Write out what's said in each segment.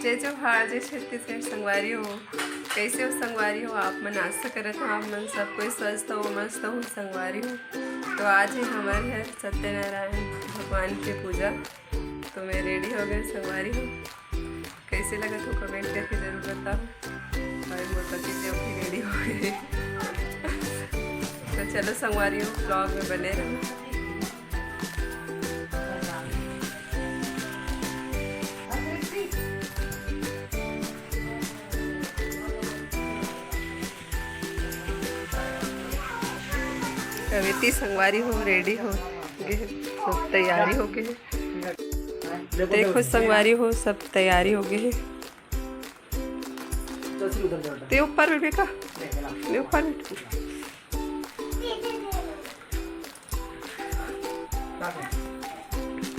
जय जोहार जय छत्तीसगढ़ संगवारी हो। कैसे हो संगवारी हो? आप मन आशा करत हो आप मन सब कोई स्वस्थ हो मस्त हो संगवारी हो। तो आज है हमारे घर सत्यनारायण भगवान की पूजा, तो मैं रेडी हो गई संगवारी हो। कैसे लगा तो कमेंट करके ज़रूर बताओ। और मोटा चीज़ें भी रेडी हो गई तो चलो संगवारी हो, ब्लॉग में बने रहो। कविती संगवारी हो रेडी हो गए, सब तैयारी हो गई। देखो संगवारी हो सब तैयारी हो गई। ते ऊपर बैठ बेटा, मैं ऊपर बैठ।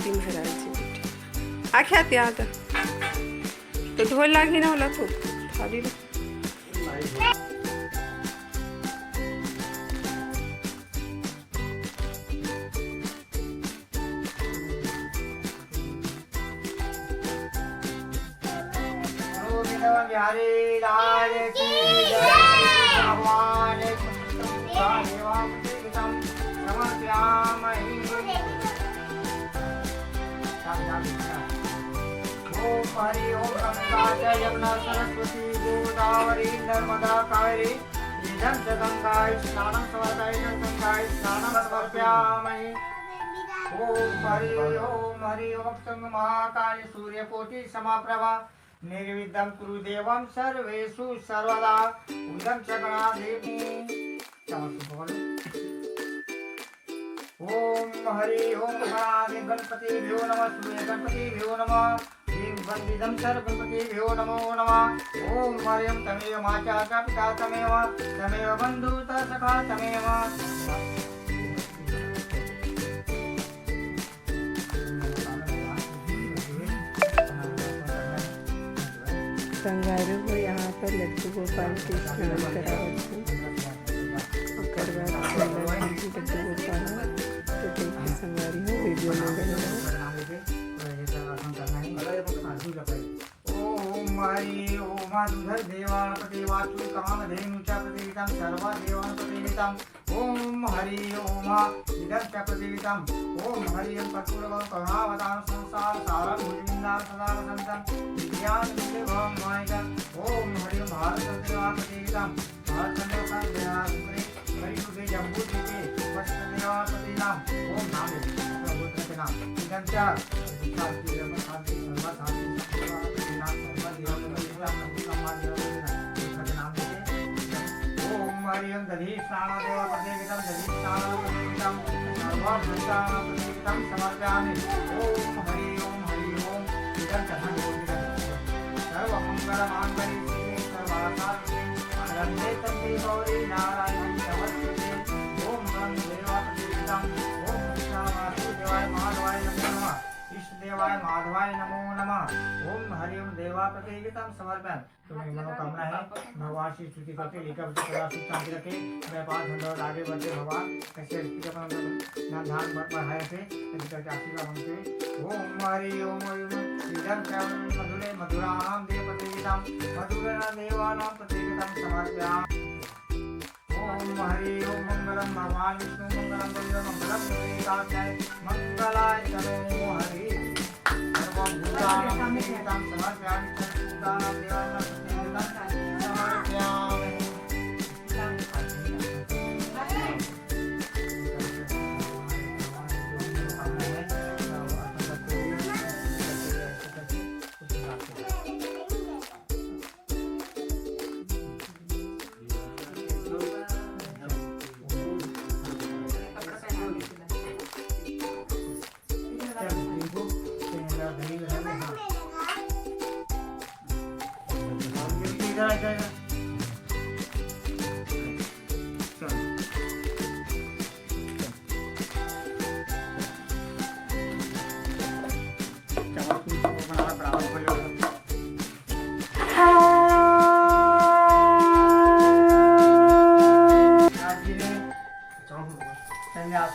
महाराज जी बैठे आख्या त्या तो ढोल लागी ना होला तो थाली बिहारी लाल की जय। भगवान समर्पयामि। ओम हरि ओम गंगा यमुना सरस्वती गोदावरी नर्मदा कावेरी इदं च गंगायै स्नानं समर्पयामि। ओम हरि ओम संग महाकाय सूर्यकोटि समाप्रभा निर्विघ्नं कुरु देवं सर्वेषु सर्वदा। उदं च गणादेवी। ओम हरि ओम गणपतिभ्यो नमः। सूर्य गणपतिभ्यो नमः। ह्रीं वन्दितं सर्वगणपतिभ्यो नमो नमः। ओम हरिं तमेव माता पिता तमेव बन्धुता सखा तमेव। संगारू हो यहाँ पर लड्डू गोपाल के स्नान करावत लड्डू गोपाल तो देखिए संगारी हो वीडियो में बने रहो। ओम हरि ओम दुधर देवापति वाचु कामधेनु च प्रतिवितं सर्वदेवान् प्रतिवितं। ओम हरि ओम इदं च प्रतिवितं। ओम हरि ओम कर्पूरवं करुणावतां संसार सारं भुजविन्दां सदा वसन्तं विद्यां विभवं मायिकम्। ओम हरि ओम भारतं देवापतिवितं। भारतं देवापतिवितं हरिसुते जम्बूद्वीपे वत्सदेवापतिनां। ओम नाम प्रभुत्रतेनां इदं च शान्ति ओम हरि ओम दधि स्नानदेव प्रतियोगितं दधि स्नानदेवं सर्वभूतानां समर्पयामि। ओम हरि ओम इदं च सर्वमङ्गलमाङ्गल्ये शिवे सर्वासाधके शरण्ये त्र्यम्बके गौरी नारायणी नमोस्तुते। ओम गं देवापतिवितं। ओम वासुदेवाय माधवाय नमो नमः। देवाय माधवाय नमो नमः। ओम हरि ओम देवापतिवितं समर्पयामि। तो मेरी मनोकामना है भगवान श्री स्तुति करके लेकर सदा सुख शांति रखे, व्यापार धंधा आगे बढ़े, भगवान कैसे ध्यान बढ़ाए थे ऐसे करके आशीर्वाद मांगते। ओम हरि ओम इदं च मधुरे मधुराणां देवपतिवितं मधुरा देवानां प्रतिवितं समर्पयामि। ओम हरि ओम मंगलम भगवान विष्णु मंगलम देव मंगलम देवताय मंगलाय तनो हरि सर्वभूतानां प्रतिवितं समर्पयामि। सर्वभूतानां देवानां प्रतिवितं समर्पयामि।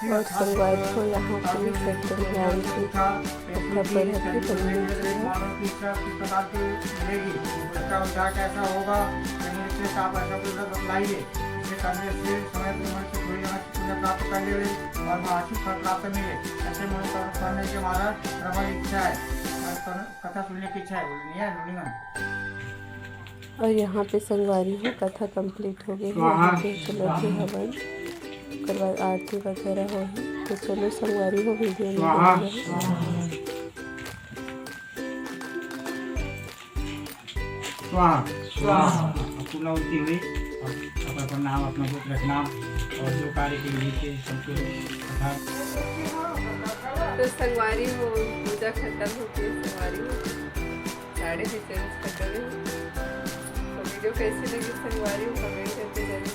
और संगवारी को यहाँ पर सत्यनारायण की कथा पर हफ्ते बनने मानव की इच्छा किस प्रकार की मिलेगी, उसका उद्धार कैसा होगा, इसलिए आप ऐसा कुछ बतलाइए। इसे करने से समय पर मनुष्य थोड़ी पुण्य प्राप्त कर ले और महाशिव फल प्राप्त मिले। ऐसे मनुष्य करने के हमारा प्रबल इच्छा है, कथा सुनने की इच्छा है। बोलिए और यहाँ पे संगवारी हो कथा कंप्लीट हो गई। यहाँ पे चलो के हवन उसके बाद आरती वगैरह हो। तो चलो संगवारी हो वीडियो में पूर्ण होती हुई अपना नाम अपना गुप्त रखना और जो कार्य के लिए सबको तो संगवारी हो पूजा खत्म होती है। संगवारी हो साड़े भी चेंज कर रहे हो। तो वीडियो कैसी लगी संगवारी हो कमेंट करके जरूर